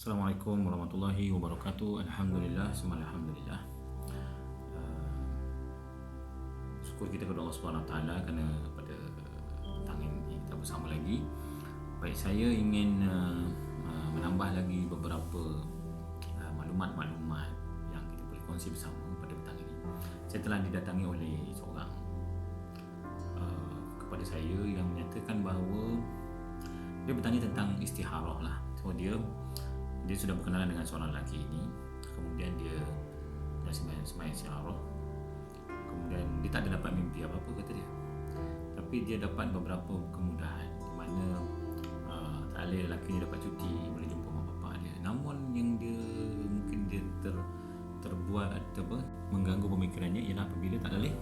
Assalamualaikum warahmatullahi wabarakatuh. Alhamdulillah, semua alhamdulillah. Syukur kita kepada Allah Subhanahu Wa Taala kerana pada petang ini kita bersama lagi. Baik, saya ingin menambah lagi beberapa maklumat-maklumat yang kita boleh kongsi bersama pada petang ini. Saya telah didatangi oleh seorang kepada saya yang menyatakan bahawa dia bertanya tentang istikharah lah. So dia sudah berkenalan dengan seorang lelaki ini, kemudian dia dah sembahyang istikharah, kemudian dia tak ada dapat mimpi apa-apa kata dia, tapi dia dapat beberapa kemudahan di mana tak boleh lelaki ni dapat cuti, boleh jumpa mak bapak dia. Namun yang dia mungkin dia terbuat atau mengganggu pemikirannya ialah apabila tak boleh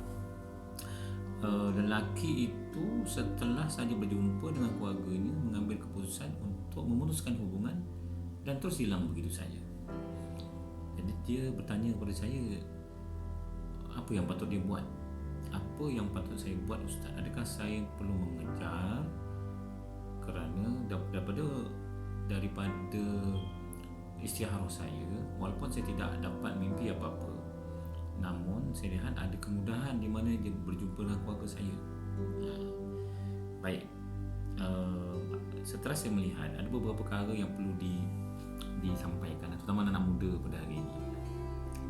lelaki itu setelah saja berjumpa dengan keluarganya mengambil keputusan untuk memutuskan hubungan dan terus hilang begitu saja. Jadi dia bertanya kepada saya, apa yang patut dia buat? Apa yang patut saya buat, Ustaz? Adakah saya perlu mengejar kerana daripada istikharah saya, walaupun saya tidak dapat mimpi apa-apa, namun saya lihat ada kemudahan di mana dia berjumpa dengan keluarga saya. Baik, setelah saya melihat ada beberapa perkara yang perlu disampaikan, terutama anak muda pada hari ini.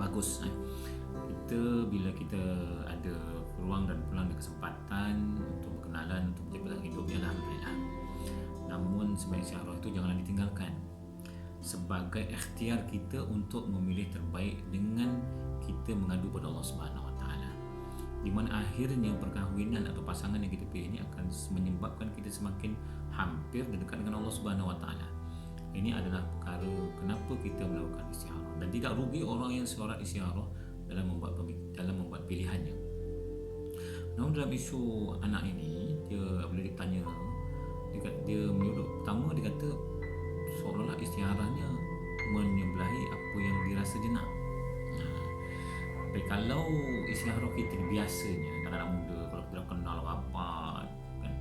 Bagus bila kita ada peluang dan peluang dan kesempatan untuk berkenalan, untuk berjalan hidupnya, alhamdulillah. Namun sembahyang istikharah itu janganlah ditinggalkan sebagai ikhtiar kita untuk memilih terbaik dengan kita mengadu pada Allah Subhanahu Wa Taala, di mana akhirnya perkahwinan atau pasangan yang kita pilih ini akan menyebabkan kita semakin hampir dan dekat dengan Allah Subhanahu Wa Taala. Ini adalah perkara kenapa kita melakukan istikharah, dan tidak rugi orang yang solat istikharah dalam membuat pilihannya. Namun dalam isu anak ini, bila dia bertanya, dia menyuruh pertama, dia kata seolah-olah istikharahnya menyebelahi apa yang dirasa jenak. Baik, kalau istikharah kita biasanya anak muda, kalau kita dah kenal rapat kan,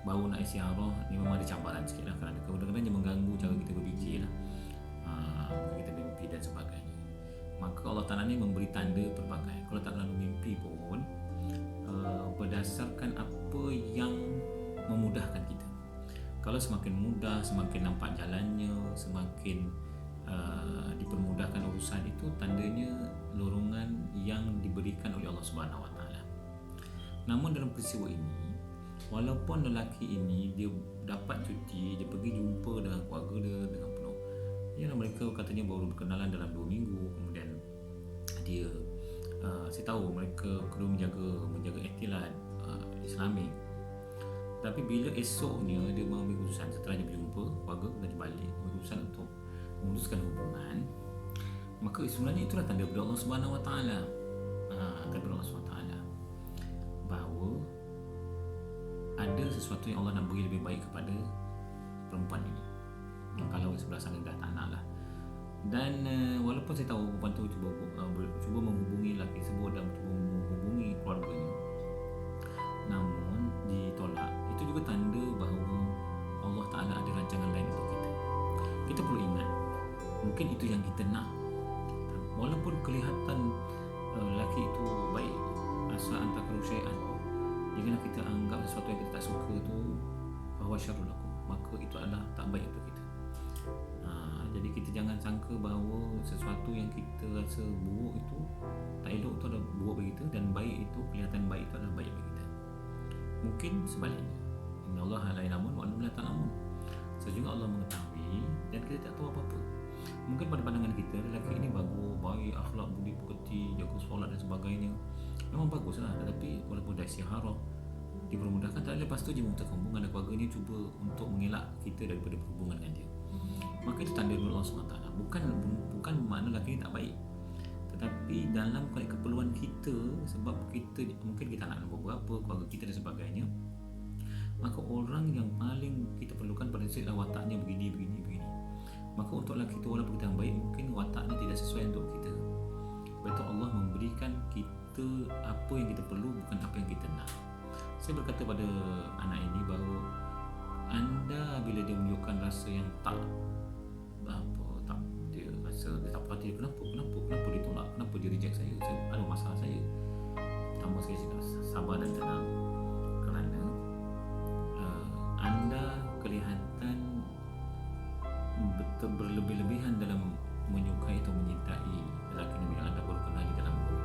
baru nak istikharah ni memang ada cabaran sikit lah, kerana kadang-kadang dia mengganggu cara kita berfikir lah, kita mimpi dan sebagainya. Maka Allah Ta'ala ni memberi tanda pelbagai. Kalau tak lalu mimpi pun berdasarkan apa yang memudahkan kita. Kalau semakin mudah, semakin nampak jalannya, semakin dipermudahkan urusan itu, tandanya lorongan yang diberikan oleh Allah Subhanahu Wa Taala. Namun dalam peristiwa ini, walaupun lelaki ini dia dapat cuti, dia pergi jumpa dengan keluarga dia dengan penuh, mereka katanya baru berkenalan dalam 2 minggu, kemudian dia saya tahu mereka perlu menjaga iktilat Islamik. Tapi bila esoknya dia mengambil keputusan, setelah dia berjumpa keluarga dan dia balik, mengambil keputusan untuk memutuskan hubungan, maka sebenarnya itulah tanda daripada Allah Subhanahu Wa Taala, daripada Allah Subhanahu Wa Taala, bahawa ada sesuatu yang Allah nak beri lebih baik kepada perempuan ini. Kalau sebelah sana dah tak nak lah. Dan walaupun saya tahu perempuan tu cuba menghubungi lelaki tersebut dan cuba menghubungi keluarganya, namun ditolak, itu juga tanda bahawa Allah Ta'ala ada rancangan lain untuk kita. Kita perlu ingat, mungkin itu yang kita nak, walaupun kelihatan lelaki itu baik, asa antakaru syai'an, janganlah kita anggap sesuatu yang kita tak suka tu bahawa syarrul lakum, maka itu adalah tak baik untuk kita. Jadi kita jangan sangka bahawa sesuatu yang kita rasa buruk itu, tak elok itu adalah buruk bagi kita, dan baik itu, kelihatan baik itu adalah baik bagi kita. Mungkin sebaliknya, innallaha la ya'lamu wa antum la ta'lamun. Sejujurnya Allah mengetahui dan kita tak tahu apa-apa. Mungkin pada pandangan kita lelaki ini bagus, baik, akhlak, budi pekerti, jaga solat dan sebagainya, memang baguslah. Tetapi walaupun dah istikharah, dipermudahkan, tak lepas tu dia memutuskan hubungan dan keluarganya cuba untuk mengelak kita daripada berhubungan dengan dia, maka itu tanda dari Allah SWT. Bukan makna lelaki ini tak baik, tetapi dalam keperluan kita, sebab kita mungkin kita nak beberapa keluarga kita dan sebagainya, maka orang yang paling kita perlukan pada saat wataknya begini. Maka untuk lelaki itu, walaupun kita yang baik, mungkin wataknya tidak sesuai untuk kita. Betul, Allah memberikan kita apa yang kita perlu, bukan apa yang kita nak. Saya berkata pada anak ini bahawa anda bila dia menunjukkan rasa yang tak khawatir, kenapa ditolak, kenapa di reject saya ada masalah saya. Pertama sekali saya sabar dan tenang, kerana anda kelihatan berlebih-lebihan dalam menyukai atau menyintai lelaki yang anda baru kenal di dalam guru.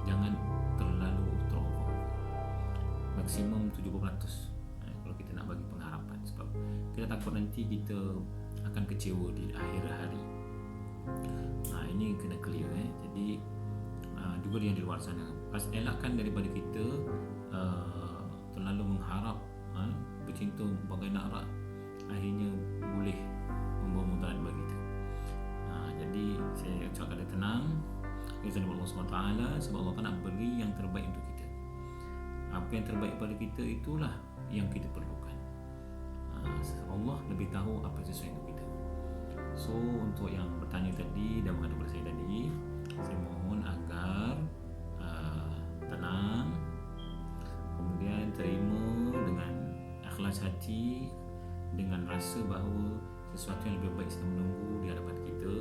Jangan terlalu over, maksimum 70%. Kalau kita nak bagi pengharapan, sebab kita takut nanti kita akan kecewa di akhir hari. Ini kena clear. Jadi juga yang di luar sana, elakkan daripada kita terlalu mengharap bercinta bagai nak rak, akhirnya boleh membawa mudarat bagi kita. Jadi saya ucapkan dia tenang, izin Allah SWT, sebab Allah nak beri yang terbaik untuk kita. Apa yang terbaik pada kita itulah yang kita perlukan. Allah lebih tahu apa yang sesuai untuk kita. So untuk yang bertanya tadi dan mengadu pada saya tadi, saya mohon agar tenang, kemudian terima dengan ikhlas hati, dengan rasa bahawa sesuatu yang lebih baik sedang menunggu di hadapan kita.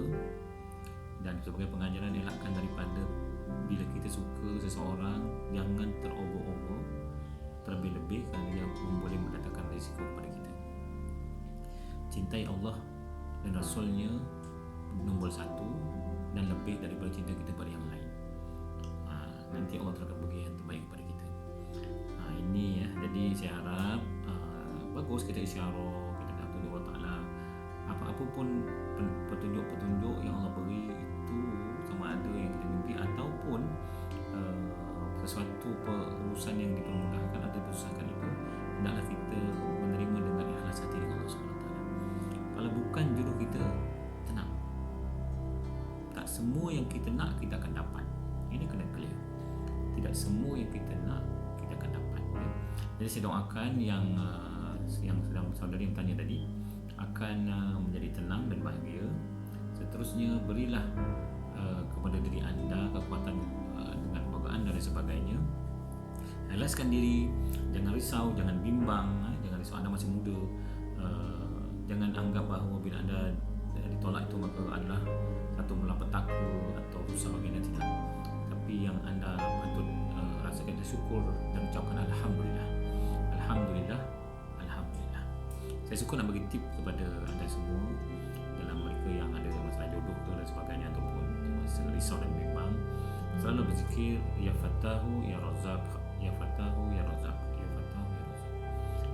Dan sebagai pengajaran, elakkan daripada bila kita suka seseorang, jangan terover-over, terlebih-lebih kerana dia boleh mendatangkan risiko kepada kita. Cintai Allah dan Rasulnya nombor satu, dan lebih daripada cinta kita pada yang lain. Nanti Allah akan bagi yang terbaik kepada kita. Ini ya, jadi saya harap bagus kita isyarah, kita nak tunjuk Allah Ta'ala. Apa-apa pun petunjuk-petunjuk yang Allah beri itu, sama ada yang kita mimpi ataupun sesuatu urusan yang dipermudahkan atau dipersusahkan itu, hendaklah kita menerima dengan ikhlas hati dengan Allah SWT. Kalau bukan jodoh kita, tenang, tak semua yang kita nak kita akan dapat. Ini kena clear. Tidak semua yang kita nak kita akan dapat. Jadi saya doakan yang sedang saudari yang tanya tadi akan menjadi tenang dan bahagia. Seterusnya, berilah kepada diri anda kekuatan dengan bawaan dan sebagainya. Halaskan diri, jangan risau, jangan bimbang, jangan risau, anda masih muda. Jangan anggap bahawa bila anda ditolak itu maka adalah satu malapetaka atau rusak bagi anda, tidak. Tapi yang anda patut rasakan syukur dan ucapkan Alhamdulillah. Alhamdulillah. Alhamdulillah. Saya suka nak bagi tip kepada anda semua dalam mereka yang ada masalah jodoh tu dan sebagainya, ataupun masa risau dan bimbang, selalu berzikir Ya Fattahu Ya Razak, Ya Fattahu Ya Razak, Ya Fattahu Ya Razak,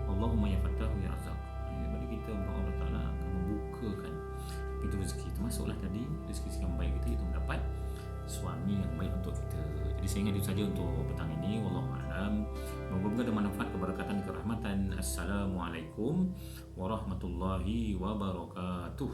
Allahumma Ya Fattahu Ya Razak. Bagi kita, Allah Ta'ala akan membukakan pintu rezeki. Termasuklah tadi rezeki yang baik kita, itu mendapat suami yang baik untuk kita. Jadi saya ingat itu saja untuk petang ini. Wallahu a'lam. Moga-moga ada manfaat, keberkatan, kerahmatan. Assalamualaikum warahmatullahi wabarakatuh.